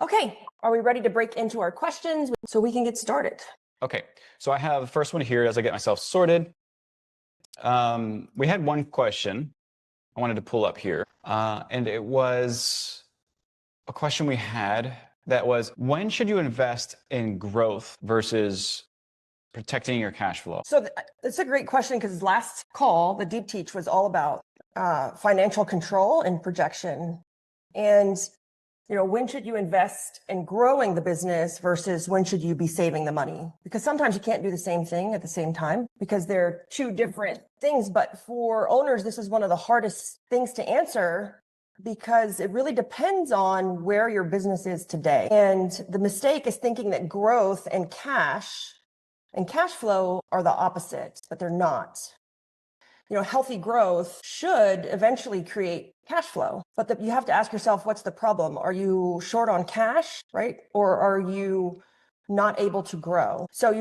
Okay, are we ready to break into our questions so we can get started? Okay, so I have the first one here as I get myself sorted. We had one question I wanted to pull up here, and it was a question we had that was, when should you invest in growth versus protecting your cash flow? So that's a great question because last call, the deep teach was all about financial control and projection. And, when should you invest in growing the business versus when should you be saving the money? Because sometimes you can't do the same thing at the same time because they're two different things. But for owners, this is one of the hardest things to answer because it really depends on where your business is today. And the mistake is thinking that growth and cash flow are the opposite, but they're not. Healthy growth should eventually create cash flow, but you have to ask yourself, what's the problem? Are you short on cash, right? Or are you not able to grow? So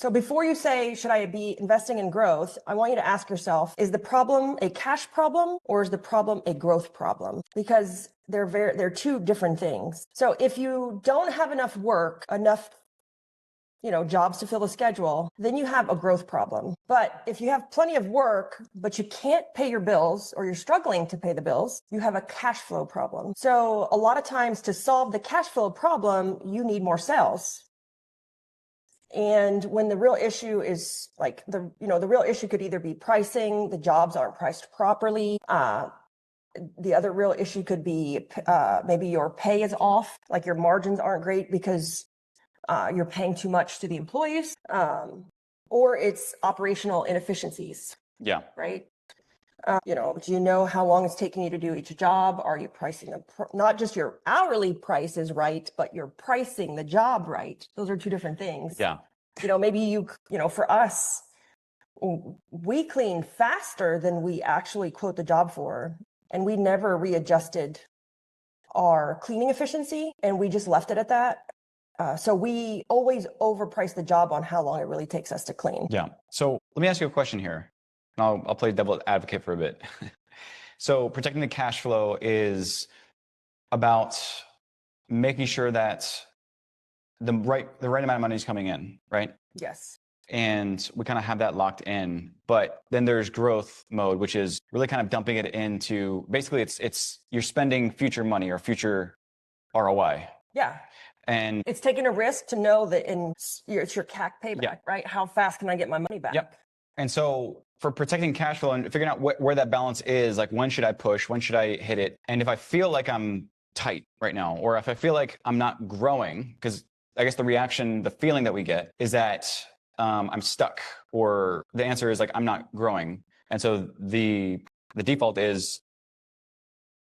before you say, should I be investing in growth? I want you to ask yourself, is the problem a cash problem or is the problem a growth problem? Because they're two different things. So if you don't have enough work, enough jobs to fill the schedule, then you have a growth problem. But if you have plenty of work, but you can't pay your bills or you're struggling to pay the bills, you have a cash flow problem. So a lot of times to solve the cash flow problem, you need more sales. And when the real issue is the real issue could either be pricing, the jobs aren't priced properly. The other real issue could be maybe your pay is off, like your margins aren't great because you're paying too much to the employees, or it's operational inefficiencies. Yeah. Right. Do you know how long it's taking you to do each job? Are you pricing not just your hourly price is right, but you're pricing the job right? Those are two different things. Yeah. Maybe for us, we clean faster than we actually quote the job for, and we never readjusted our cleaning efficiency, and we just left it at that. So we always overprice the job on how long it really takes us to clean. Yeah. So let me ask you a question here. I'll play devil's advocate for a bit. So protecting the cash flow is about making sure that the right amount of money is coming in, right? Yes. And we kind of have that locked in. But then there's growth mode, which is really kind of dumping it into, basically it's you're spending future money or future ROI. Yeah. And it's taking a risk to know that it's your CAC payback, right? How fast can I get my money back? Yep. And so for protecting cash flow and figuring out where that balance is, like when should I push, when should I hit it? And if I feel like I'm tight right now, or if I feel like I'm not growing, because I guess the feeling that we get is that I'm stuck, or the answer is like, I'm not growing. And so the default is,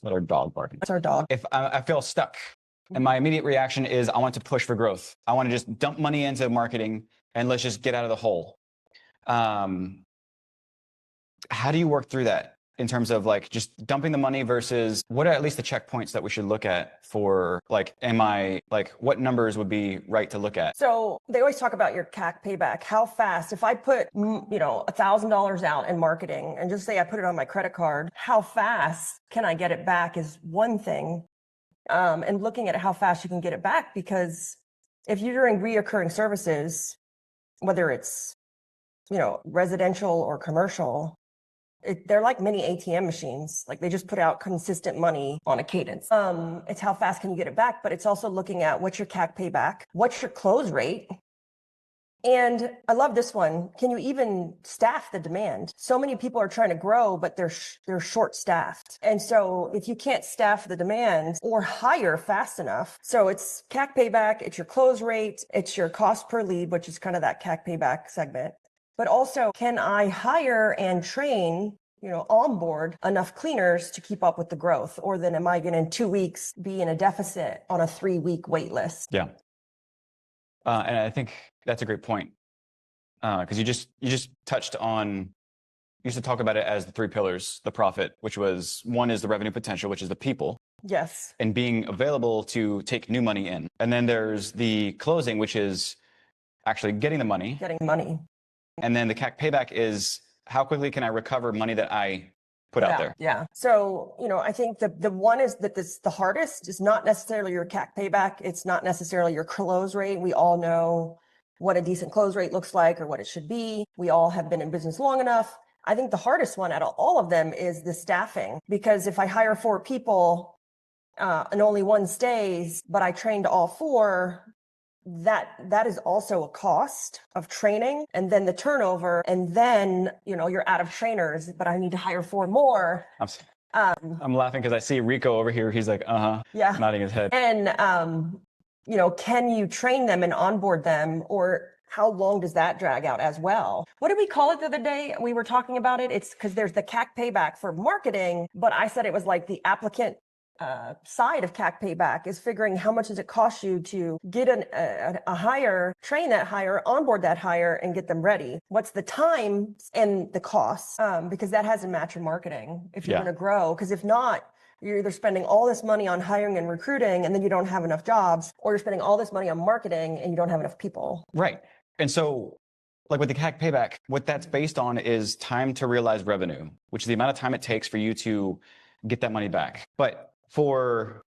let our dog barking. That's our dog. If I feel stuck, and my immediate reaction is I want to push for growth. I want to just dump money into marketing and let's just get out of the hole. How do you work through that in terms of like just dumping the money versus what are at least the checkpoints that we should look at for what numbers would be right to look at? So they always talk about your CAC payback. How fast, if I put, $1,000 out in marketing and just say I put it on my credit card, how fast can I get it back is one thing. And looking at how fast you can get it back, because if you're doing reoccurring services, whether it's, residential or commercial, they're like mini ATM machines. Like they just put out consistent money on a cadence. It's how fast can you get it back, but it's also looking at what's your CAC payback, what's your close rate. And I love this one. Can you even staff the demand? So many people are trying to grow, but they're short staffed. And so if you can't staff the demand or hire fast enough, so it's CAC payback, it's your close rate, it's your cost per lead, which is kind of that CAC payback segment. But also, can I hire and train, onboard enough cleaners to keep up with the growth? Or then am I going to in 2 weeks be in a deficit on a 3-week wait list? Yeah. And I think that's a great point, because you just touched on, you used to talk about it as the 3 pillars, the profit, which was, one is the revenue potential, which is the people. Yes. And being available to take new money in. And then there's the closing, which is actually getting the money. Getting money. And then the CAC payback is how quickly can I recover money that I put out there. Yeah. So, I think the one is that the hardest is not necessarily your CAC payback. It's not necessarily your close rate. We all know what a decent close rate looks like or what it should be. We all have been in business long enough. I think the hardest one out of all of them is the staffing, because if I hire 4 people and only 1 stays, but I trained all 4, that is also a cost of training, and then the turnover, and then you're out of trainers, but I need to hire 4 more. I'm laughing because I see Rico over here. He's like, yeah, nodding his head. And can you train them and onboard them, or how long does that drag out as well? What did we call it the other day? We were talking about it. It's because there's the CAC payback for marketing, but I said it was like the applicant side of CAC payback is figuring how much does it cost you to get a hire, train that hire, onboard that hire, and get them ready. What's the time and the costs? Because that has to match your marketing if you're going to grow. Because if not, you're either spending all this money on hiring and recruiting and then you don't have enough jobs, or you're spending all this money on marketing and you don't have enough people. Right. And so like with the CAC payback, what that's based on is time to realize revenue, which is the amount of time it takes for you to get that money back. But for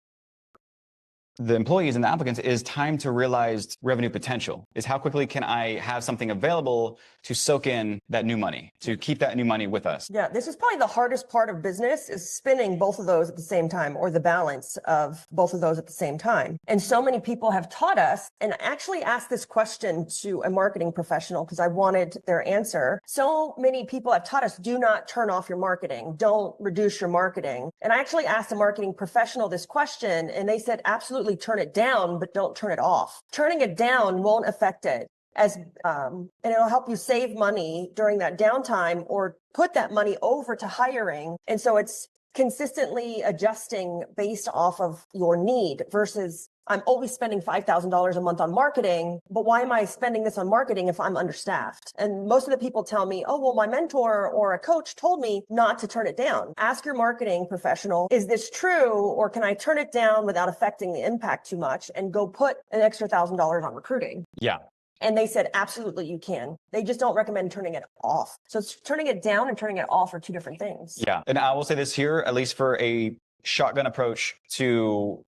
the employees and the applicants is time to realize revenue potential, is how quickly can I have something available to soak in that new money, to keep that new money with us. Yeah, this is probably the hardest part of business, is spinning both of those at the same time, or the balance of both of those at the same time. And so many people have taught us, and I actually asked this question to a marketing professional because I wanted their answer. So many people have taught us, do not turn off your marketing. Don't reduce your marketing. And I actually asked a marketing professional this question, and they said, absolutely turn it down, but don't turn it off. Turning it down won't affect it. And it'll help you save money during that downtime, or put that money over to hiring. And so it's consistently adjusting based off of your need, versus I'm always spending $5,000 a month on marketing, but why am I spending this on marketing if I'm understaffed? And most of the people tell me, oh, well, my mentor or a coach told me not to turn it down. Ask your marketing professional, is this true? Or can I turn it down without affecting the impact too much and go put an extra $1,000 on recruiting? Yeah. And they said, absolutely, you can. They just don't recommend turning it off. So turning it down and turning it off are 2 different things. Yeah. And I will say this here, at least for a shotgun approach to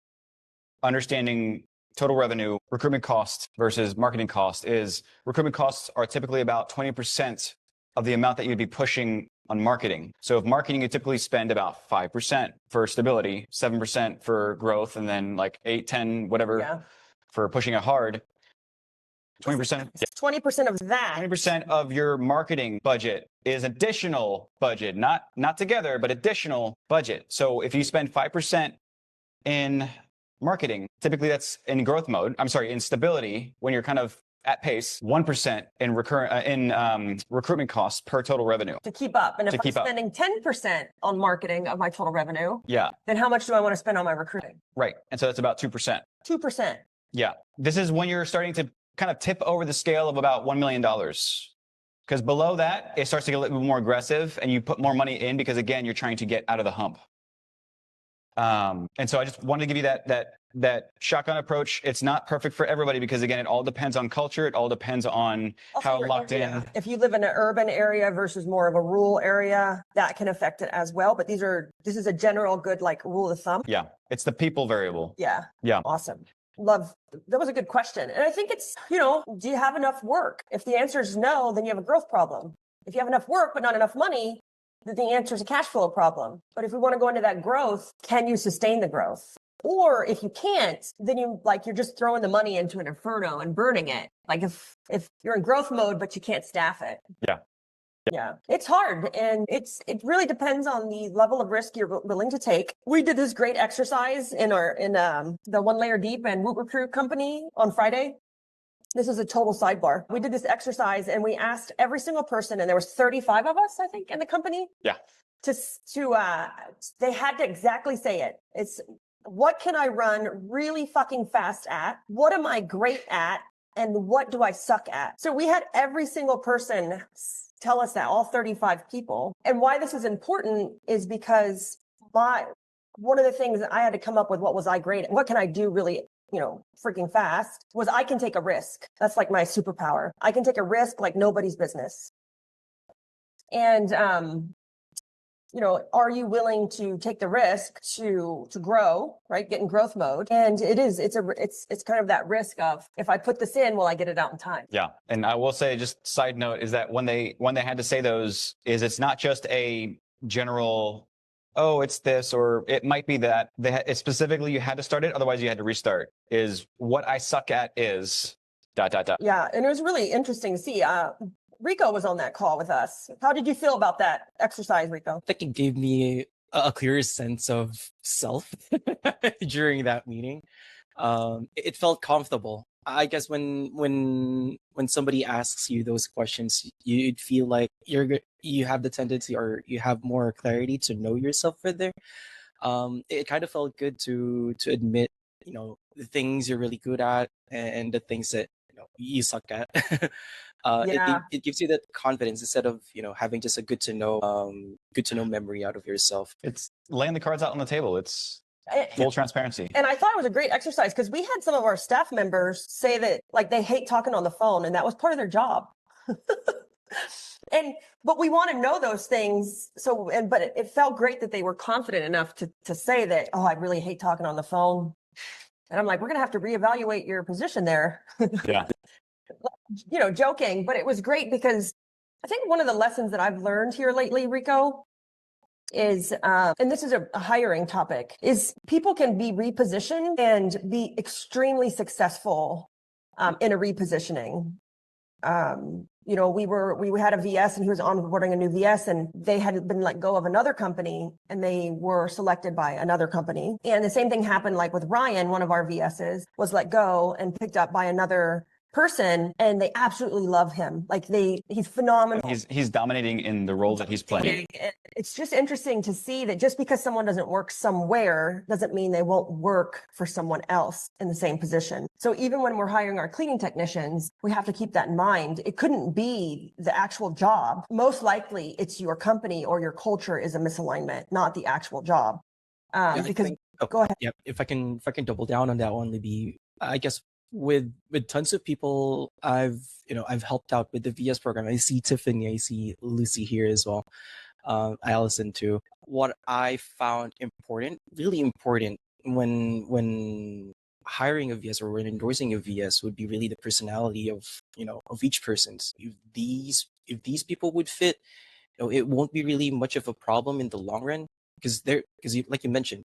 understanding total revenue, recruitment cost versus marketing cost, is recruitment costs are typically about 20% of the amount that you'd be pushing on marketing. So if marketing, you typically spend about 5% for stability, 7% for growth, and then like 8, 10, whatever for pushing it hard. 20%. 20% of that. 20% of your marketing budget is additional budget, not together, but additional budget. So if you spend 5% in marketing, typically that's in growth mode. I'm sorry, in stability, when you're kind of at pace, 1% in recruitment costs per total revenue. To keep up. And if I'm spending 10% on marketing of my total revenue, then how much do I want to spend on my recruiting? Right. And so that's about 2%. 2%. Yeah. This is when you're starting to kind of tip over the scale of about $1 million. Because below that, it starts to get a little bit more aggressive and you put more money in because, again, you're trying to get out of the hump. And so I just wanted to give you that shotgun approach. It's not perfect for everybody because, again, it all depends on culture. It all depends on also how locked in. If you live in an urban area versus more of a rural area, that can affect it as well. But this is a general good rule of thumb. Yeah. It's the people variable. Yeah. Yeah. Awesome. That was a good question. And I think it's, do you have enough work? If the answer is no, then you have a growth problem. If you have enough work, but not enough money, then the answer is a cash flow problem. But if we want to go into that growth, can you sustain the growth? Or if you can't, then you're just throwing the money into an inferno and burning it. Like if you're in growth mode, but you can't staff it. Yeah, it's hard. And it really depends on the level of risk you're willing to take. We did this great exercise in the One Layer Deep and Woot Recruit company on Friday. This is a total sidebar. We did this exercise and we asked every single person, and there was 35 of us, I think, in the company. Yeah. They had to exactly say it. It's, what can I run really fucking fast at? What am I great at? And what do I suck at? So we had every single person tell us that, all 35 people. And why this is important is because one of the things that I had to come up with, what was I great at? What can I do really, freaking fast, was I can take a risk. That's like my superpower. I can take a risk like nobody's business. And are you willing to take the risk to grow, right? Get in growth mode. And it's kind of that risk of, if I put this in, will I get it out in time? Yeah. And I will say, just side note, is that when they had to say those, is it's not just a general, oh, it's this, or it might be that it's specifically you had to start it, otherwise you had to restart, is what I suck at is ... Yeah. And it was really interesting to see. Rico was on that call with us. How did you feel about that exercise, Rico? I think it gave me a clearer sense of self during that meeting. It felt comfortable. I guess when somebody asks you those questions, you'd feel like you have the tendency, or you have more clarity to know yourself further. It kind of felt good to admit, the things you're really good at, and the things that you suck at. Yeah. It gives you that confidence, instead of having just a good to know memory out of yourself. It's laying the cards out on the table. It's full transparency. And I thought it was a great exercise, because we had some of our staff members say that, like, they hate talking on the phone, and that was part of their job. But we want to know those things. But it felt great that they were confident enough to say that, oh, I really hate talking on the phone. And I'm like, we're going to have to reevaluate your position there. Yeah. Joking, but it was great, because I think one of the lessons that I've learned here lately, Rico, is, and this is a hiring topic, is people can be repositioned and be extremely successful in a repositioning. We had a VS, and he was onboarding a new VS, and they had been let go of another company, and they were selected by another company. And the same thing happened, like with Ryan, one of our VSs was let go and picked up by another person, and they absolutely love him. Like, he's phenomenal. He's dominating in the role that he's playing. It's just interesting to see that just because someone doesn't work somewhere doesn't mean they won't work for someone else in the same position. So even when we're hiring our cleaning technicians, we have to keep that in mind. It couldn't be the actual job. Most likely it's your company or your culture is a misalignment, not the actual job. Go ahead. Yeah, if I can double down on that one, Libby, I guess with tons of people I've helped out with the VS program. I see Tiffany, I see Lucy here as well, Allison too. What I found really important when hiring a VS, or when endorsing a VS, would be really the personality of each person's. If these people would fit, it won't be really much of a problem in the long run, because like you mentioned,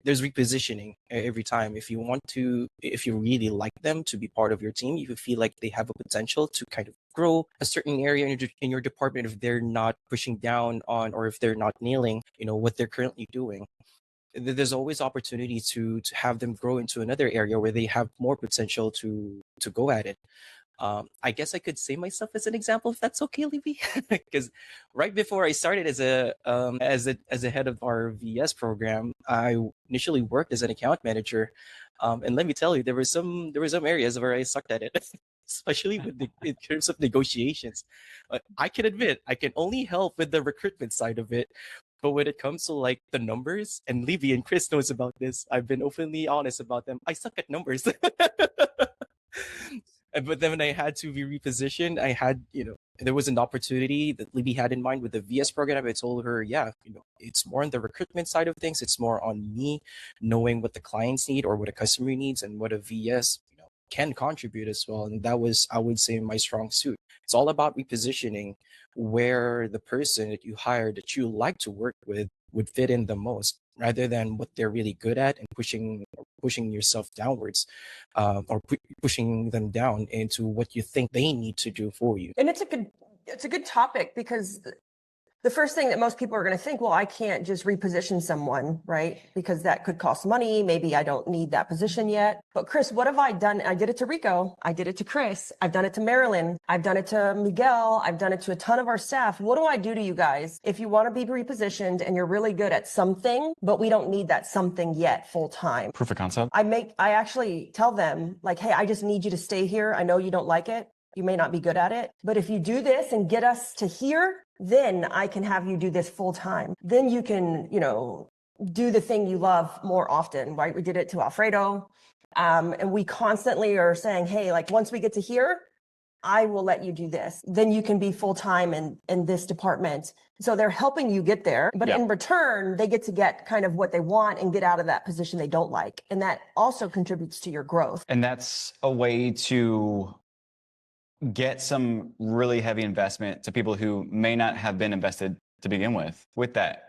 there's repositioning every time. If you really like them to be part of your team, you feel like they have a potential to kind of grow a certain area in your department, if they're not pushing down on, or if they're not nailing what they're currently doing, there's always opportunity to have them grow into another area where they have more potential to go at it. I guess I could say myself as an example, if that's okay, Libby, because right before I started as a head of our VS program, I initially worked as an account manager, and let me tell you, there were some areas where I sucked at it, especially in terms of negotiations. I can admit I can only help with the recruitment side of it. But when it comes to like the numbers, and Libby and Chris knows about this, I've been openly honest about them. I suck at numbers. But then when I had to be repositioned, there was an opportunity that Libby had in mind with the VS program. I told her, it's more on the recruitment side of things. It's more on me knowing what the clients need, or what a customer needs, and what a VS can contribute as well. And that was, I would say, my strong suit. It's all about repositioning where the person that you hire, that you like to work with, would fit in the most, rather than what they're really good at, and pushing yourself downwards, or pushing them down into what you think they need to do for you. And it's a good topic, because the first thing that most people are going to think, well, I can't just reposition someone, right? Because that could cost money. Maybe I don't need that position yet. But Chris, what have I done? I did it to Rico. I did it to Chris. I've done it to Marilyn. I've done it to Miguel. I've done it to a ton of our staff. What do I do to you guys? If you want to be repositioned and you're really good at something, but we don't need that something yet full time. Proof of concept. I actually tell them, like, hey, I just need you to stay here. I know you don't like it. You may not be good at it, but if you do this and get us to here, then I can have you do this full time. Then you can, do the thing you love more often, right? We did it to Alfredo. And we constantly are saying, hey, like, once we get to here, I will let you do this. Then you can be full-time in this department. So they're helping you get there, but in return, they get to get kind of what they want and get out of that position they don't like. And that also contributes to your growth. And that's a way to get some really heavy investment to people who may not have been invested to begin with that.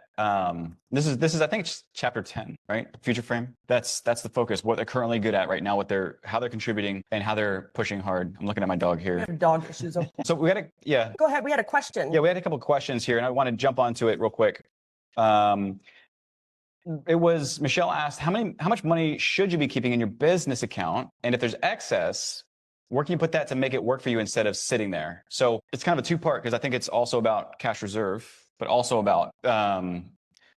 This is I think it's chapter 10, right? Future frame. That's the focus. What they're currently good at right now, how they're contributing and how they're pushing hard. I'm looking at my dog here. Dog issues. So we had Go ahead. We had a question. Yeah, we had a couple of questions here, and I want to jump onto it real quick. It was Michelle asked, how much money should you be keeping in your business account, and if there's excess, where can you put that to make it work for you instead of sitting there? So it's kind of a two-part, because I think it's also about cash reserve, but also about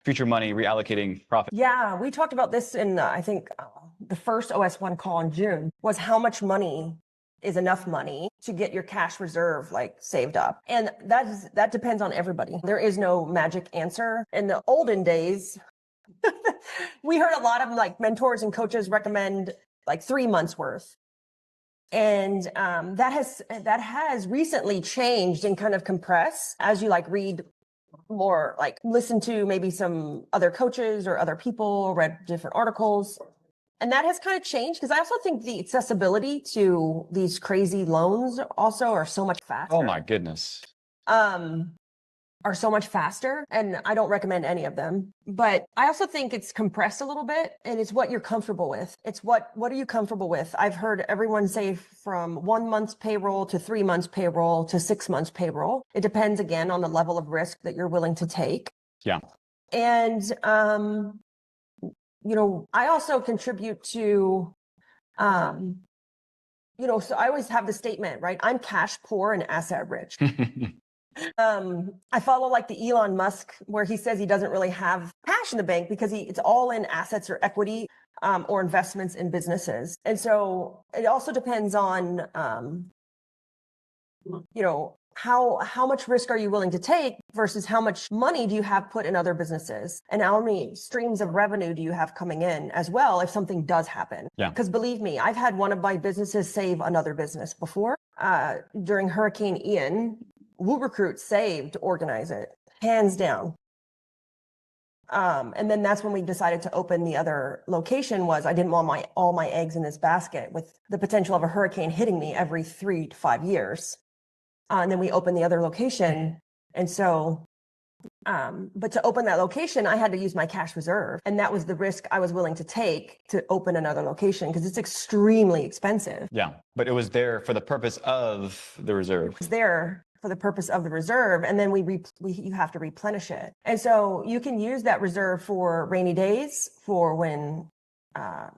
future money, reallocating profit. Yeah, we talked about this in, I think, the first OS1 call in June, was how much money is enough money to get your cash reserve like saved up. And that depends on everybody. There is no magic answer. In the olden days, we heard a lot of like mentors and coaches recommend like 3 months worth. And that has recently changed and kind of compressed as you like read more, like listen to maybe some other coaches or other people, read different articles. And that has kind of changed, because I also think the accessibility to these crazy loans also are so much faster. Oh my goodness. Are so much faster, and I don't recommend any of them. But I also think it's compressed a little bit, and it's what you're comfortable with. It's what are you comfortable with? I've heard everyone say from 1 month's payroll to 3 months payroll to 6 months payroll. It depends again on the level of risk that you're willing to take. Yeah. And I also contribute to so I always have the statement, right? I'm cash poor and asset rich. I follow like the Elon Musk, where he says he doesn't really have cash in the bank because it's all in assets or equity or investments in businesses. And so it also depends on, how much risk are you willing to take versus how much money do you have put in other businesses, and how many streams of revenue do you have coming in as well if something does happen. Yeah. Because believe me, I've had one of my businesses save another business before. During Hurricane Ian, Woo Recruit saved Organize It, hands down. And then that's when we decided to open the other location. Was I didn't want all my eggs in this basket with the potential of a hurricane hitting me every 3 to 5 years. And then we opened the other location. And so, but to open that location, I had to use my cash reserve. And that was the risk I was willing to take to open another location, because it's extremely expensive. Yeah, but it was there for the purpose of the reserve. It's there for the purpose of the reserve, and then you have to replenish it. And so you can use that reserve for rainy days, for when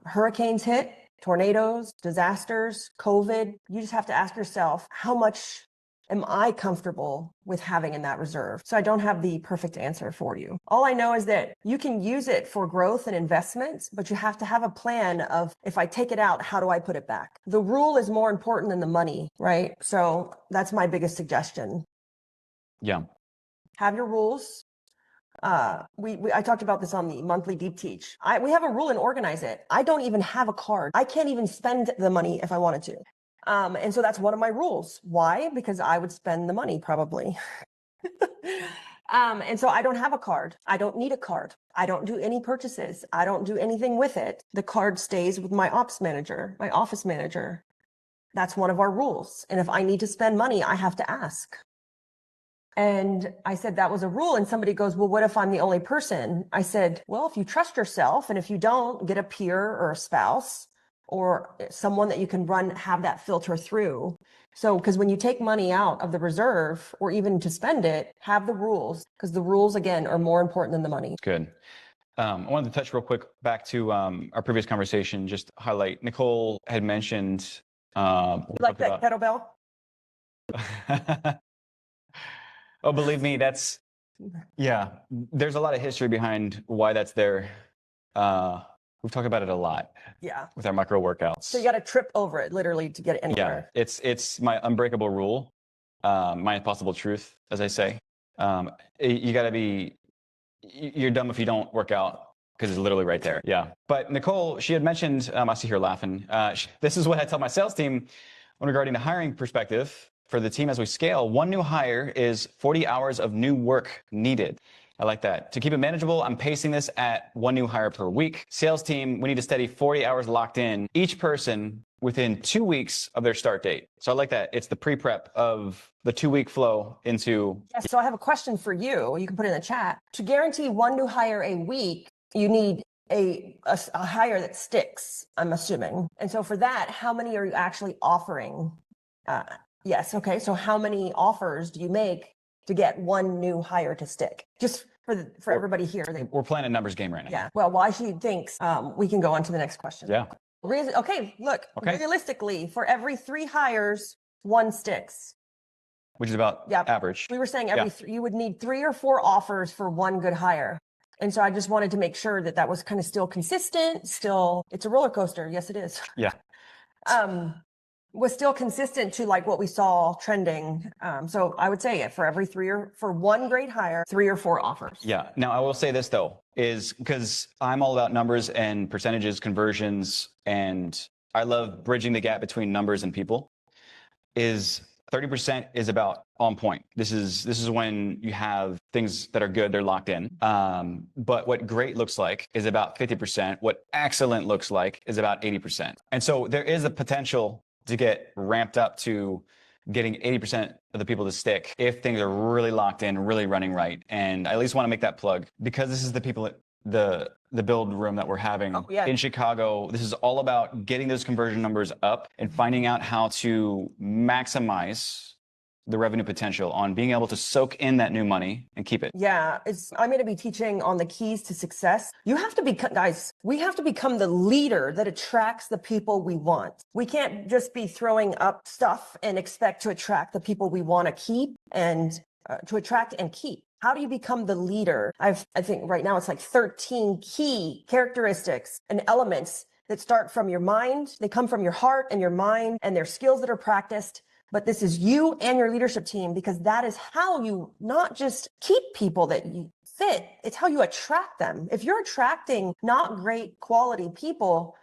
hurricanes hit, tornadoes, disasters, COVID. You just have to ask yourself, how much am I comfortable with having in that reserve? So I don't have the perfect answer for you. All I know is that you can use it for growth and investments, but you have to have a plan of, if I take it out, how do I put it back? The rule is more important than the money, right? So that's my biggest suggestion. Yeah. Have your rules. I talked about this on the monthly deep teach. We have a rule and Organize It. I don't even have a card. I can't even spend the money if I wanted to. And so that's one of my rules. Why? Because I would spend the money probably. And so I don't have a card. I don't need a card. I don't do any purchases. I don't do anything with it. The card stays with my ops manager, my office manager. That's one of our rules. And if I need to spend money, I have to ask. And I said that was a rule. And somebody goes, well, what if I'm the only person? I said, well, if you trust yourself, and if you don't, get a peer or a spouse or someone that you can have that filter through. So, because when you take money out of the reserve or even to spend it, have the rules, because the rules, again, are more important than the money. Good. I wanted to touch real quick back to our previous conversation, just highlight, Nicole had mentioned. Like that kettlebell? Oh, believe me, there's a lot of history behind why that's there. We've talked about it a lot. Yeah. With our micro workouts. So you got to trip over it literally to get anywhere. Yeah, it's my unbreakable rule, my impossible truth, as I say. You got to be, you're dumb if you don't work out, because it's literally right there. Yeah. But Nicole, she had mentioned, I see her laughing. This is what I tell my sales team regarding the hiring perspective. for the team as we scale, one new hire is 40 hours of new work needed. I like that. To keep it manageable, I'm pacing this at one new hire per week. Sales team, we need a steady 40 hours locked in, each person within 2 weeks of their start date. So I like that. It's the pre-prep of the 2-week flow into... Yes, so I have a question for you. You can put it in the chat. To guarantee one new hire a week, you need a hire that sticks, I'm assuming. And so for that, how many are you actually offering? Yes, okay. So how many offers do you make to get one new hire to stick? Just for everybody here. We're playing a numbers game right now. Yeah. Well, while she thinks, we can go on to the next question. Yeah. Okay, look, realistically, for every 3 hires, 1 sticks. Which is about average. We were saying you would need 3 or 4 offers for 1 good hire. And so I just wanted to make sure that was kind of still consistent, it's a roller coaster. Yes, it is. Yeah. Was still consistent to like what we saw trending. So I would say for every for 1 great hire, 3 or 4 offers. Yeah. Now I will say this though, is because I'm all about numbers and percentages, conversions, and I love bridging the gap between numbers and people. Is 30% is about on point. This is when you have things that are good, they're locked in. But what great looks like is about 50%. What excellent looks like is about 80%. And so there is a potential to get ramped up to getting 80% of the people to stick if things are really locked in, really running right. And I at least want to make that plug because this is the people the build room that we're having in Chicago. This is all about getting those conversion numbers up and finding out how to maximize the revenue potential on being able to soak in that new money and keep it. Yeah, I'm going to be teaching on the keys to success. You have to become, guys, we have to become the leader that attracts the people we want. We can't just be throwing up stuff and expect to attract the people we want to keep and to attract and keep. How do you become the leader? I think right now it's like 13 key characteristics and elements that start from your mind. They come from your heart and your mind, and they're skills that are practiced. But this is you and your leadership team, because that is how you not just keep people that you fit, it's how you attract them. If you're attracting not great quality people,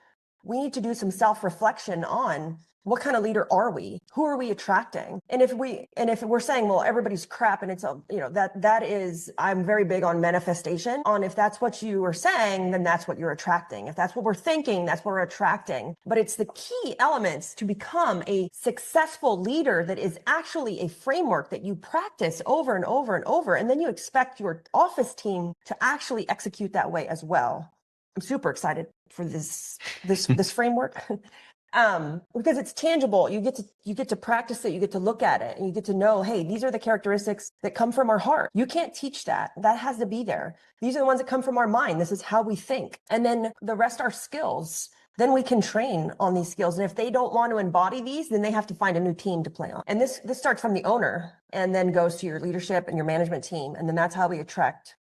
we need to do some self-reflection on what kind of leader are we? Who are we attracting? And if we're saying, well, everybody's crap, and it's that is, I'm very big on manifestation. On if that's what you are saying, then that's what you're attracting. If that's what we're thinking, that's what we're attracting. But it's the key elements to become a successful leader that is actually a framework that you practice over and over and over, and then you expect your office team to actually execute that way as well. I'm super excited for this framework. Because it's tangible. You get to practice it. You get to look at it, and you get to know, hey, these are the characteristics that come from our heart. You can't teach that. That has to be there. These are the ones that come from our mind. This is how we think. And then the rest are skills. Then we can train on these skills. And if they don't want to embody these, then they have to find a new team to play on. And this starts from the owner and then goes to your leadership and your management team. And then that's how we attract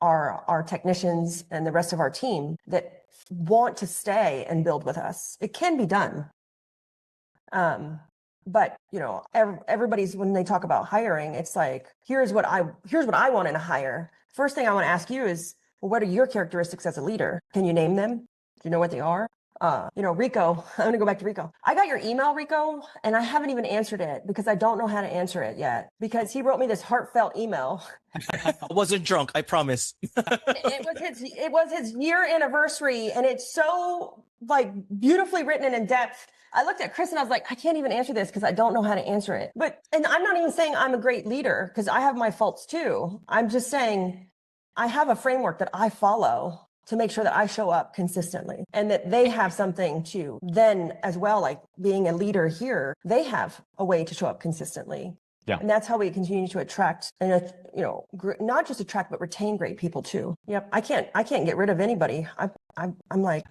our technicians and the rest of our team that want to stay and build with us. It can be done. But everybody's, when they talk about hiring, it's like, here's what I want in a hire. First thing I want to ask you is, well, what are your characteristics as a leader? Can you name them? Do you know what they are? Rico, I'm going to go back to Rico. I got your email, Rico, and I haven't even answered it because I don't know how to answer it yet, because he wrote me this heartfelt email. I wasn't drunk, I promise. It was his year anniversary, and it's so like beautifully written and in depth. I looked at Chris and I was like, I can't even answer this because I don't know how to answer it. And I'm not even saying I'm a great leader, because I have my faults too. I'm just saying I have a framework that I follow to make sure that I show up consistently, and that they have something to then as well, like being a leader here, they have a way to show up consistently. Yeah. And that's how we continue to attract and, not just attract, but retain great people too. Yep. I can't get rid of anybody. I'm like,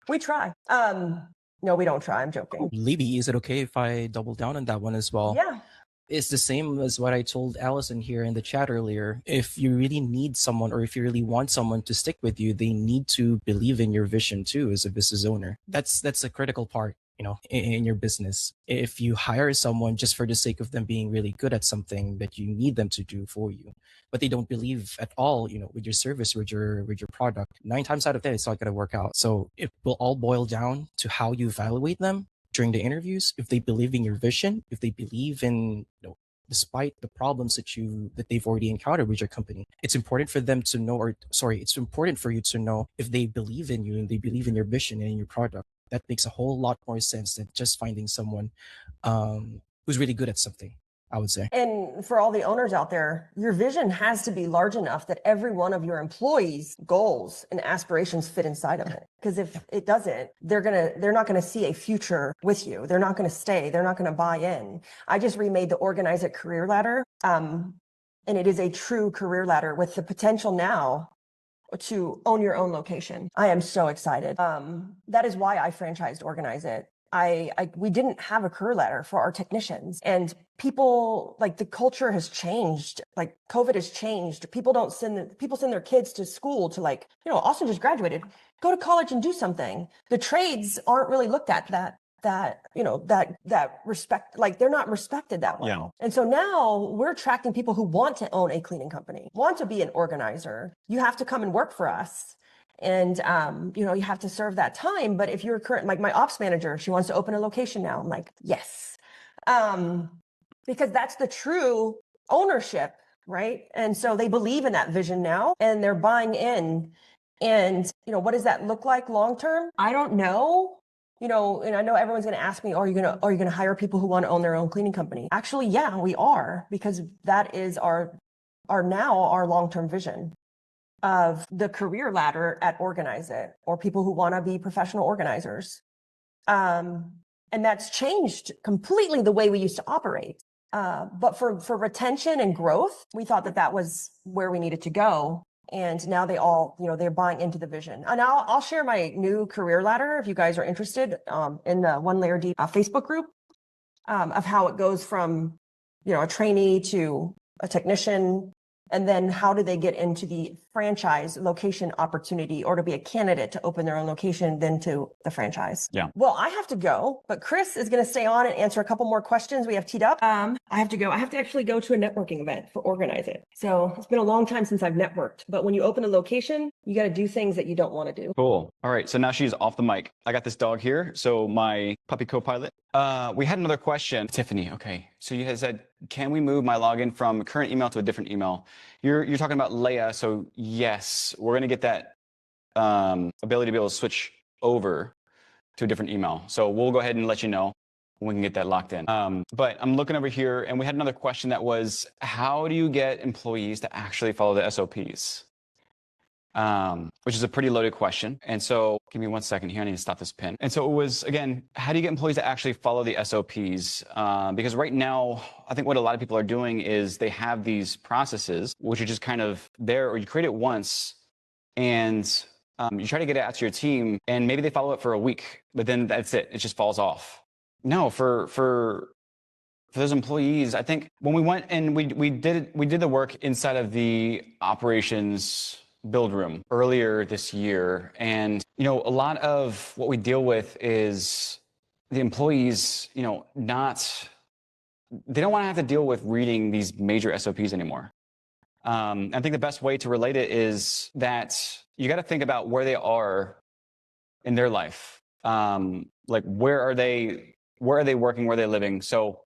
we try. No, we don't try. I'm joking. Libby, is it okay if I double down on that one as well? Yeah. It's the same as what I told Allison here in the chat earlier. If you really need someone, or if you really want someone to stick with you, they need to believe in your vision too as a business owner. That's a critical part, in your business. If you hire someone just for the sake of them being really good at something that you need them to do for you, but they don't believe at all, with your service, with your product, 9 times out of 10, it's not going to work out. So it will all boil down to how you evaluate them during the interviews, if they believe in your vision, if they believe in, despite the problems that they've already encountered with your company, it's important for them to know, it's important for you to know if they believe in you and they believe in your vision and in your product. That makes a whole lot more sense than just finding someone who's really good at something, I would say. And for all the owners out there, your vision has to be large enough that every one of your employees' goals and aspirations fit inside of it. Because if it doesn't, they're not going to see a future with you. They're not going to stay. They're not going to buy in. I just remade the Organize It career ladder. And it is a true career ladder with the potential now to own your own location. I am so excited. That is why I franchised Organize It. We didn't have a career ladder for our technicians, and people, like, the culture has changed. Like, COVID has changed. People send their kids to school to, like, Austin just graduated, go to college and do something. The trades aren't really looked at that respect, like, they're not respected that well. Yeah. And so now we're attracting people who want to own a cleaning company, want to be an organizer. You have to come and work for us. And, you have to serve that time. But if you're like my ops manager, she wants to open a location now. I'm like, yes. Because that's the true ownership, right? And so they believe in that vision now and they're buying in. And, what does that look like long-term? I don't know. And I know everyone's going to ask me, are you going to hire people who want to own their own cleaning company? Actually, yeah, we are, because that is our long-term vision of the career ladder at Organize It, or people who want to be professional organizers. And that's changed completely the way we used to operate. But for retention and growth, we thought that was where we needed to go. And now they all, they're buying into the vision. And I'll share my new career ladder if you guys are interested, in the One Layer Deep Facebook group, of how it goes from, a trainee to a technician. And then how do they get into the franchise location opportunity, or to be a candidate to open their own location, then to the franchise? Yeah. Well, I have to go, but Chris is going to stay on and answer a couple more questions we have teed up. I have to go. I have to actually go to a networking event for Organize It. So it's been a long time since I've networked, but when you open a location, you got to do things that you don't want to do. Cool. All right. So now she's off the mic. I got this dog here. So my puppy co-pilot. We had another question. Tiffany. Okay. So you had said, can we move my login from current email to a different email? You're talking about Leia. So yes, we're going to get that ability to be able to switch over to a different email. So we'll go ahead and let you know when we can get that locked in. But I'm looking over here, and we had another question that was, how do you get employees to actually follow the SOPs? Which is a pretty loaded question. And so give me 1 second here. I need to stop this pin. And so it was, again, how do you get employees to actually follow the SOPs? Because right now, I think what a lot of people are doing is they have these processes, which are just kind of there, or you create it once and you try to get it out to your team, and maybe they follow it for a week, but then that's it. It just falls off. No, for those employees, I think when we went and we did the work inside of the operations build room earlier this year. And, a lot of what we deal with is the employees, they don't want to have to deal with reading these major SOPs anymore. I think the best way to relate it is that you got to think about where they are in their life. Like, where are they working? Where are they living? So,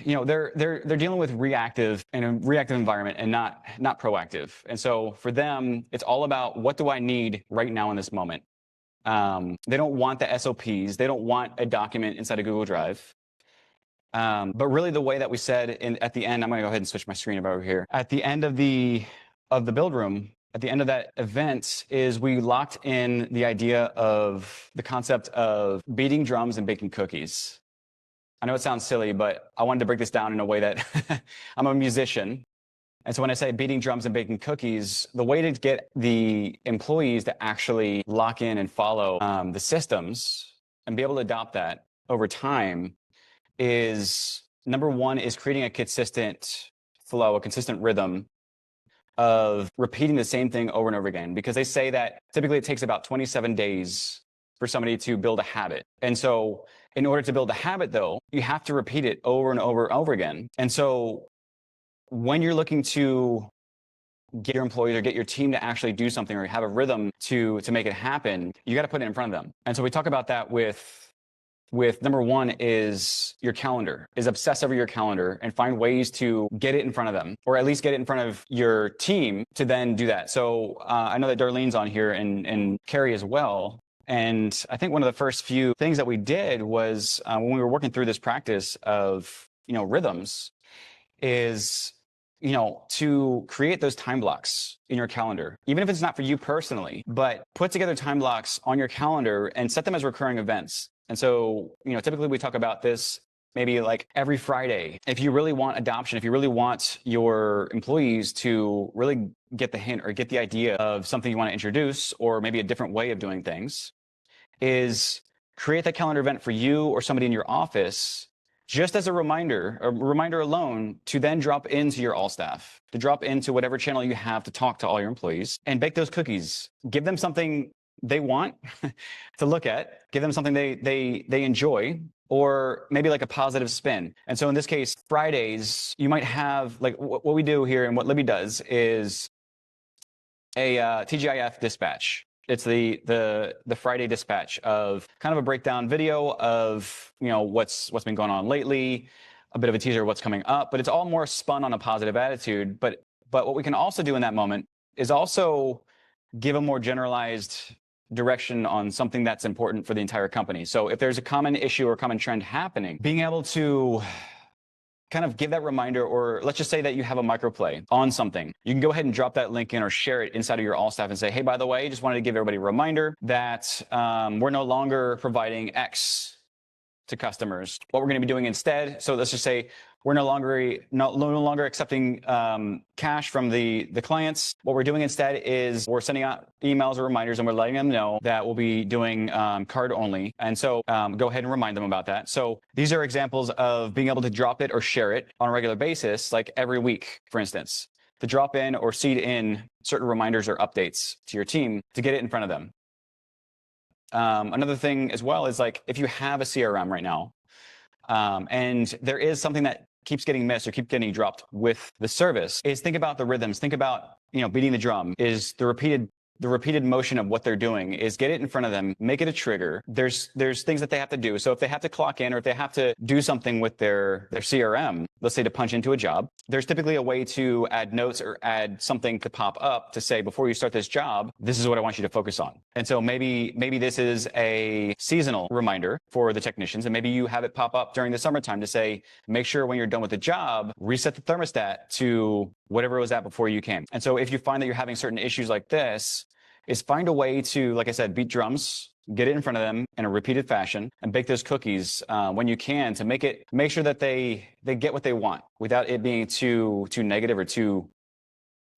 they're dealing with reactive environment and not proactive. And so for them, it's all about, what do I need right now in this moment? They don't want the SOPs. They don't want a document inside of Google Drive. But really, the way that we said at the end, I'm going to go ahead and switch my screen over here. At the end of the build room, at the end of that event, is we locked in the idea of the concept of beating drums and baking cookies. I know it sounds silly, but I wanted to break this down in a way that I'm a musician. And so when I say beating drums and baking cookies, the way to get the employees to actually lock in and follow the systems and be able to adopt that over time is, number one, is creating a consistent flow, a consistent rhythm of repeating the same thing over and over again. Because they say that typically it takes about 27 days for somebody to build a habit. And so in order to build a habit, though, you have to repeat it over and over and over again. And so when you're looking to get your employees or get your team to actually do something, or have a rhythm to make it happen, you got to put it in front of them. And so we talk about that with with number one is your calendar, is obsess over your calendar and find ways to get it in front of them, or at least get it in front of your team to then do that. So I know that Darlene's on here and Carrie as well. And I think one of the first few things that we did was when we were working through this practice of, rhythms is, to create those time blocks in your calendar, even if it's not for you personally, but put together time blocks on your calendar and set them as recurring events. And so, typically we talk about this maybe like every Friday. If you really want adoption, if you really want your employees to really get the hint or get the idea of something you want to introduce, or maybe a different way of doing things, is create that calendar event for you or somebody in your office just as a reminder alone, to then drop into your all staff, to drop into whatever channel you have to talk to all your employees and bake those cookies. Give them something they want to look at, give them something they enjoy, or maybe like a positive spin. And so in this case, Fridays, you might have, like what we do here and what Libby does is a TGIF dispatch. It's the Friday dispatch of kind of a breakdown video of, what's been going on lately, a bit of a teaser of what's coming up, but it's all more spun on a positive attitude. But what we can also do in that moment is also give a more generalized direction on something that's important for the entire company. So if there's a common issue or common trend happening, being able to kind of give that reminder, or let's just say that you have a microplay on something. You can go ahead and drop that link in or share it inside of your all staff and say, hey, by the way, just wanted to give everybody a reminder that we're no longer providing X to customers. What we're going to be doing instead, so let's just say we're no longer accepting cash from the clients. What we're doing instead is we're sending out emails or reminders, and we're letting them know that we'll be doing card only. And so go ahead and remind them about that. So these are examples of being able to drop it or share it on a regular basis, like every week, for instance, to drop in or seed in certain reminders or updates to your team to get it in front of them. Another thing as well is, like, if you have a CRM right now, and there is something that keeps getting missed or keep getting dropped with the service, is think about the rhythms, think about, beating the drum, is the repeated motion of what they're doing, is get it in front of them, make it a trigger. There's things that they have to do. So if they have to clock in, or if they have to do something with their CRM, let's say to punch into a job, there's typically a way to add notes or add something to pop up to say, before you start this job, this is what I want you to focus on. And so maybe this is a seasonal reminder for the technicians, and maybe you have it pop up during the summertime to say, make sure when you're done with the job, reset the thermostat to whatever it was at before you came. And so if you find that you're having certain issues like this, is find a way to, like I said, beat drums, get it in front of them in a repeated fashion, and bake those cookies when you can, to make sure that they get what they want without it being too negative or too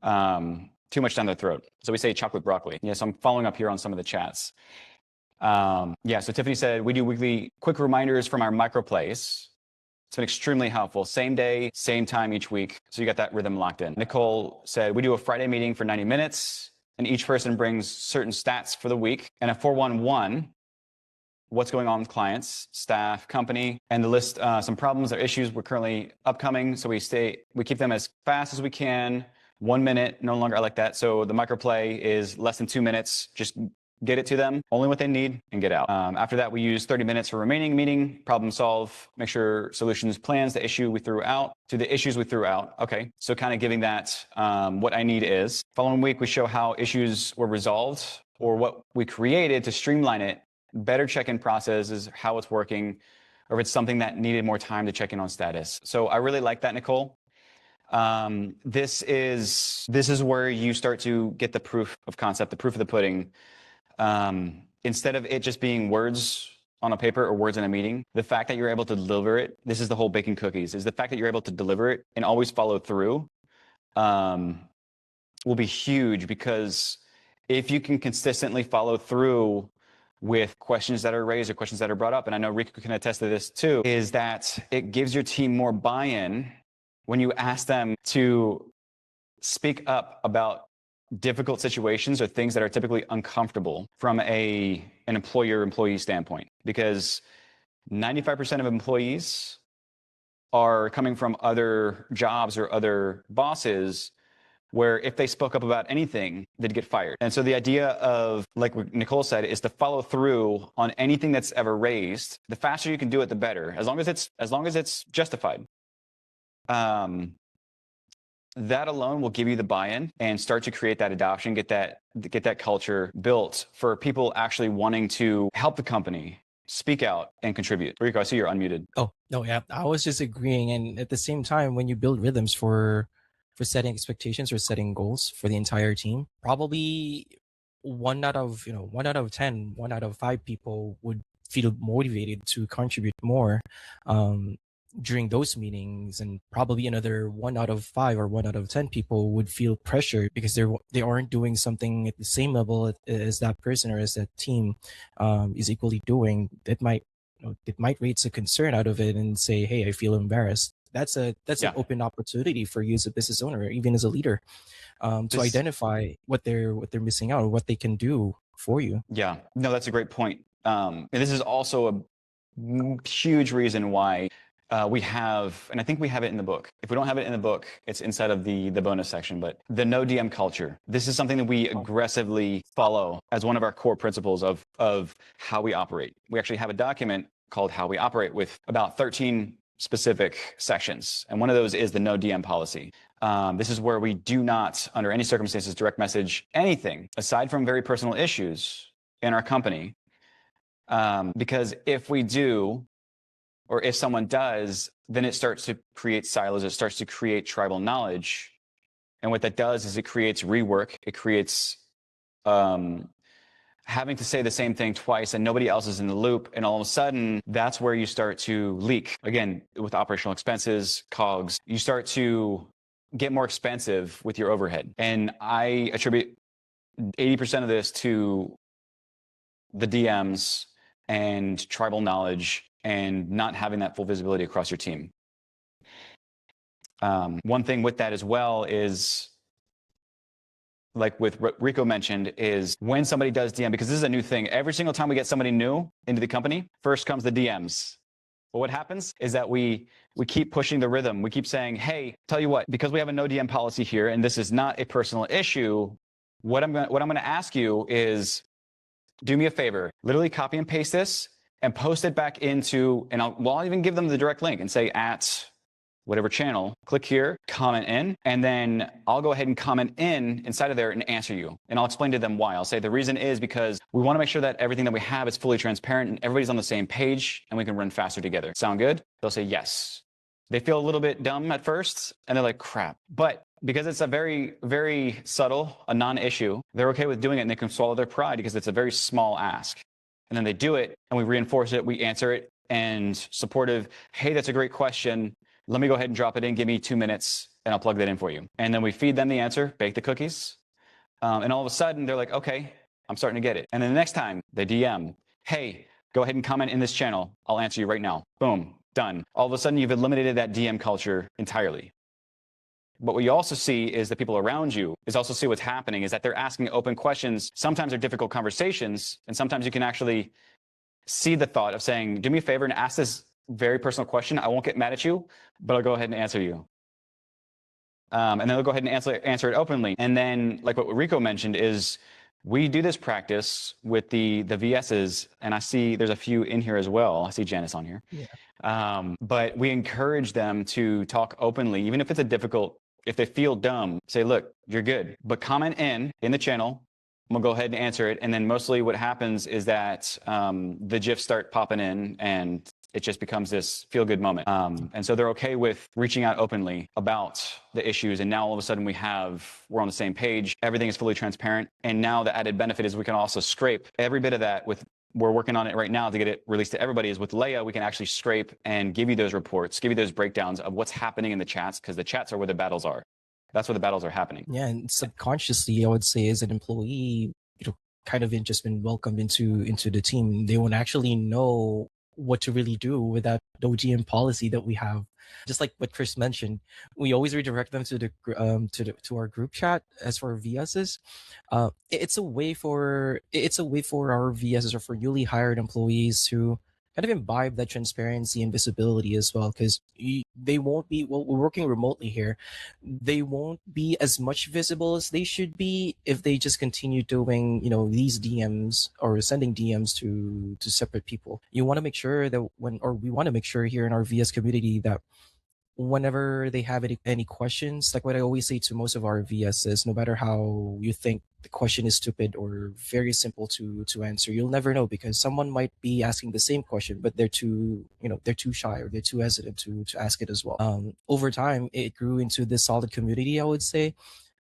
much down their throat. So we say chocolate broccoli. Yes, I'm following up here on some of the chats. So Tiffany said, we do weekly quick reminders from our microplays. It's been extremely helpful. Same day, same time each week. So you got that rhythm locked in. Nicole said, we do a Friday meeting for 90 minutes. And each person brings certain stats for the week and a 411, what's going on with clients, staff, company, and the list some problems or issues we're currently upcoming. So we keep them as fast as we can. 1 minute, no longer, I like that. So the microplay is less than 2 minutes. Just get it to them, only what they need, and get out. After that, we use 30 minutes for remaining meeting, problem solve, make sure solutions, plans, the issue we threw out, to the issues we threw out. Okay, so kind of giving that what I need is. Following week, we show how issues were resolved or what we created to streamline it, better check-in processes, how it's working, or if it's something that needed more time to check in on status. So I really like that, Nicole. This is where you start to get the proof of concept, the proof of the pudding. Instead of it just being words on a paper or words in a meeting, the fact that you're able to deliver it, this is the whole baking cookies, is the fact that you're able to deliver it and always follow through will be huge, because if you can consistently follow through with questions that are raised or questions that are brought up, and I know Riku can attest to this too, is that it gives your team more buy-in when you ask them to speak up about difficult situations or things that are typically uncomfortable from an employer-employee standpoint, because 95% of employees are coming from other jobs or other bosses where if they spoke up about anything, they'd get fired. And so the idea of, like what Nicole said, is to follow through on anything that's ever raised. The faster you can do it, the better, as long as it's justified. That alone will give you the buy-in and start to create that adoption, get that culture built for people actually wanting to help the company, speak out, and contribute. Rico, I see you're unmuted. Oh, no, yeah. I was just agreeing. And at the same time, when you build rhythms for setting expectations or setting goals for the entire team, probably 1 out of 10, 1 out of 5 people would feel motivated to contribute more during those meetings, and probably another 1 out of 5 or 1 out of 10 people would feel pressured because they aren't doing something at the same level as that person or as that team is equally doing. That might it might raise a concern out of it and say, hey, I feel embarrassed. That's an open opportunity for you as a business owner or even as a leader to identify what they're missing out or what they can do for you. Yeah, no, that's a great point. And this is also a huge reason why we have, and I think we have it in the book. If we don't have it in the book, it's inside of the bonus section, but the no DM culture. This is something that we aggressively follow as one of our core principles of how we operate. We actually have a document called How We Operate with about 13 specific sections. And one of those is the no DM policy. This is where we do not, under any circumstances, direct message anything aside from very personal issues in our company. Because if we do, or if someone does, then it starts to create silos. It starts to create tribal knowledge. And what that does is it creates rework. It creates having to say the same thing twice and nobody else is in the loop. And all of a sudden, that's where you start to leak. Again, with operational expenses, COGS, you start to get more expensive with your overhead. And I attribute 80% of this to the DMs and tribal knowledge and not having that full visibility across your team. One thing with that as well is, like with what Rico mentioned, is when somebody does DM, because this is a new thing, every single time we get somebody new into the company, first comes the DMs. But what happens is that we keep pushing the rhythm. We keep saying, hey, tell you what, because we have a no DM policy here, and this is not a personal issue, what I'm going to ask you is, do me a favor, literally copy and paste this and post it back into, and I'll even give them the direct link and say at whatever channel, click here, comment in, and then I'll go ahead and comment inside of there and answer you. And I'll explain to them why. I'll say the reason is because we want to make sure that everything that we have is fully transparent and everybody's on the same page and we can run faster together. Sound good? They'll say yes. They feel a little bit dumb at first and they're like, crap. But because it's a very, very subtle, a non-issue, they're okay with doing it and they can swallow their pride because it's a very small ask. And then they do it and we reinforce it, we answer it, and supportive, hey, that's a great question. Let me go ahead and drop it in. Give me 2 minutes and I'll plug that in for you. And then we feed them the answer, bake the cookies. And all of a sudden they're like, okay, I'm starting to get it. And then the next time they DM, hey, go ahead and comment in this channel. I'll answer you right now. Boom, done. All of a sudden you've eliminated that DM culture entirely. But what you also see is the people around you is also see what's happening is that they're asking open questions. Sometimes they're difficult conversations. And sometimes you can actually see the thought of saying, do me a favor and ask this very personal question. I won't get mad at you, but I'll go ahead and answer you. And then they'll go ahead and answer it openly. And then, like what Rico mentioned, is we do this practice with the VSs, and I see there's a few in here as well. I see Janice on here. Yeah. But we encourage them to talk openly, even if it's if they feel dumb, say, look, you're good, but comment in the channel. We'll go ahead and answer it. And then mostly what happens is that the GIFs start popping in and it just becomes this feel-good moment. And so they're okay with reaching out openly about the issues. And now all of a sudden we're on the same page. Everything is fully transparent. And now the added benefit is we can also scrape every bit of that we're working on it right now to get it released to everybody. Is with Leia, we can actually scrape and give you those reports, give you those breakdowns of what's happening in the chats, because the chats are where the battles are. That's where the battles are happening. Yeah, and subconsciously, I would say, as an employee, kind of just been welcomed into the team. They won't actually know what to really do with that OGM policy that we have. Just like what Chris mentioned, we always redirect them to our group chat. As for VSs, it's a way for our VSs or for newly hired employees to kind of imbibe that transparency and visibility as well, because they won't be, well, we're working remotely here, they won't be as much visible as they should be if they just continue doing, these DMs or sending DMs to separate people. You want to make sure that we want to make sure here in our VS community that whenever they have any questions, like what I always say to most of our VSs, no matter how you think the question is stupid or very simple to answer, you'll never know, because someone might be asking the same question, but they're too shy or they're too hesitant to ask it as well. Over time, it grew into this solid community, I would say.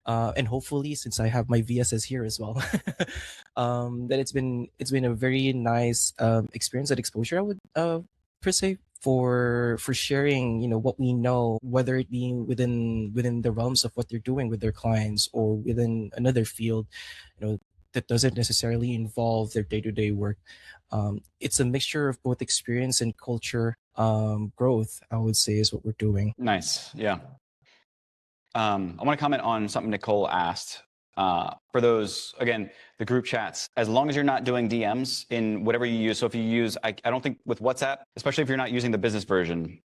And hopefully, since I have my VSs here as well, that it's been a very nice experience and exposure, I would per se, for sharing what we know, whether it be within the realms of what they're doing with their clients or within another field, that doesn't necessarily involve their day-to-day work. It's a mixture of both experience and culture growth, I would say, is what we're doing. Nice. Yeah. I want to comment on something Nicole asked. For those, again, the group chats, as long as you're not doing DMs in whatever you use. So if you use, I don't think with WhatsApp, especially if you're not using the business version,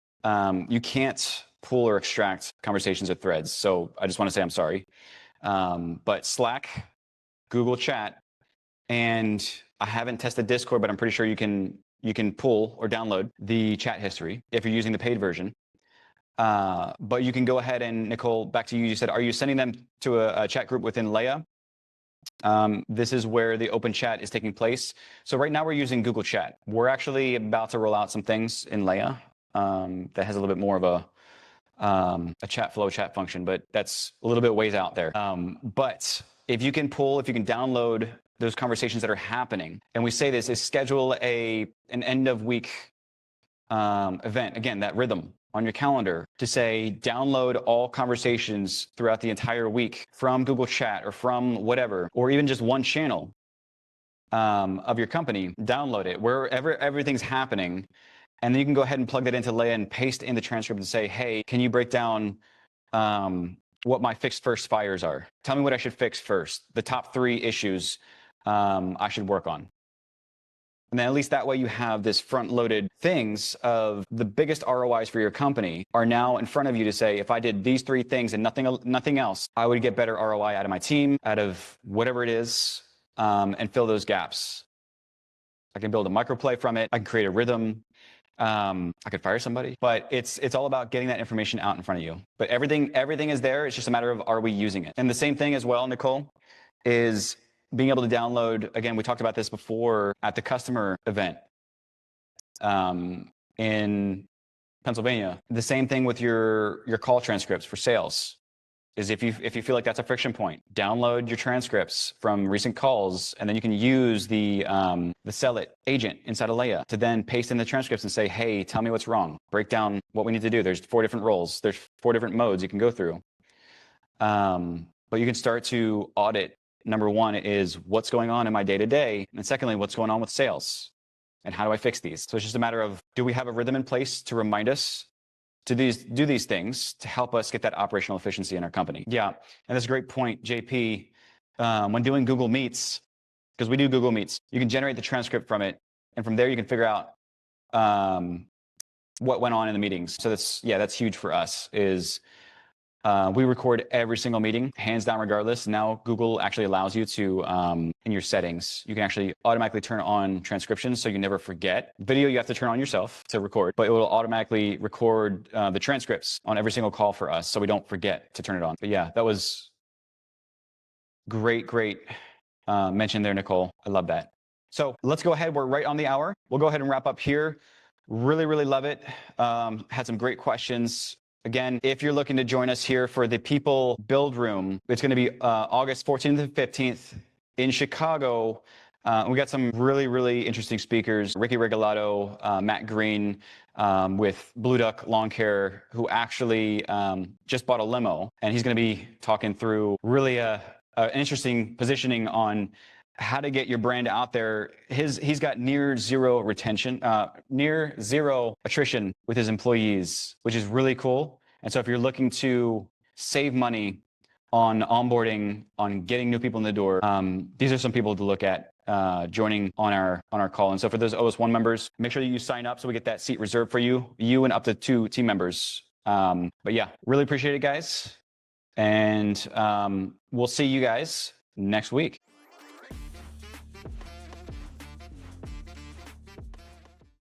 you can't pull or extract conversations or threads. So I just want to say I'm sorry. But Slack, Google Chat, and I haven't tested Discord, but I'm pretty sure you can pull or download the chat history if you're using the paid version. But you can go ahead and, Nicole, back to you. You said, are you sending them to a chat group within Leia? This is where the open chat is taking place. So right now we're using Google Chat. We're actually about to roll out some things in Leia that has a little bit more of a chat flow, chat function, but that's a little bit ways out there. But if you can download those conversations that are happening, and we say this is schedule an end of week event, again, that rhythm on your calendar to say, download all conversations throughout the entire week from Google Chat or from whatever, or even just one channel of your company, download it wherever everything's happening. And then you can go ahead and plug that into Leia and paste in the transcript and say, hey, can you break down what my fixed first fires are? Tell me what I should fix first, the top 3 issues I should work on. And then at least that way you have this front-loaded things of the biggest ROIs for your company are now in front of you to say, if I did these 3 things and nothing else, I would get better ROI out of my team, out of whatever it is, and fill those gaps. I can build a microplay from it. I can create a rhythm. I could fire somebody, but it's all about getting that information out in front of you. But everything is there. It's just a matter of, are we using it? And the same thing as well, Nicole, is being able to download, again, we talked about this before at the customer event in Pennsylvania. The same thing with your call transcripts for sales is if you feel like that's a friction point, download your transcripts from recent calls, and then you can use the Sell It agent inside of Leia to then paste in the transcripts and say, hey, tell me what's wrong. Break down what we need to do. There's 4 different roles. There's 4 different modes you can go through. But you can start to audit. Number 1 is what's going on in my day-to-day. And secondly, what's going on with sales and how do I fix these? So it's just a matter of, do we have a rhythm in place to remind us to do these things to help us get that operational efficiency in our company? Yeah, and that's a great point, JP. When doing Google Meets, because we do Google Meets, you can generate the transcript from it. And from there, you can figure out what went on in the meetings. So that's huge for us is we record every single meeting, hands down, regardless. Now, Google actually allows you to, in your settings, you can actually automatically turn on transcription so you never forget. Video, you have to turn on yourself to record, but it will automatically record the transcripts on every single call for us so we don't forget to turn it on. But yeah, that was great mention there, Nicole. I love that. So let's go ahead. We're right on the hour. We'll go ahead and wrap up here. Really love it. Had some great questions. Again, if you're looking to join us here for the People Build Room, it's going to be August 14th and 15th in Chicago. We got some really interesting speakers, Ricky Regalado, Matt Green with Blue Duck Lawn Care, who actually just bought a limo, and he's going to be talking through really an interesting positioning on how to get your brand out there. He's got near zero attrition with his employees, which is really cool. And so if you're looking to save money on onboarding, on getting new people in the door, these are some people to look at joining on our call. And so for those OS1 members, make sure that you sign up so we get that seat reserved for you and up to 2 team members. But yeah, really appreciate it, guys. And we'll see you guys next week.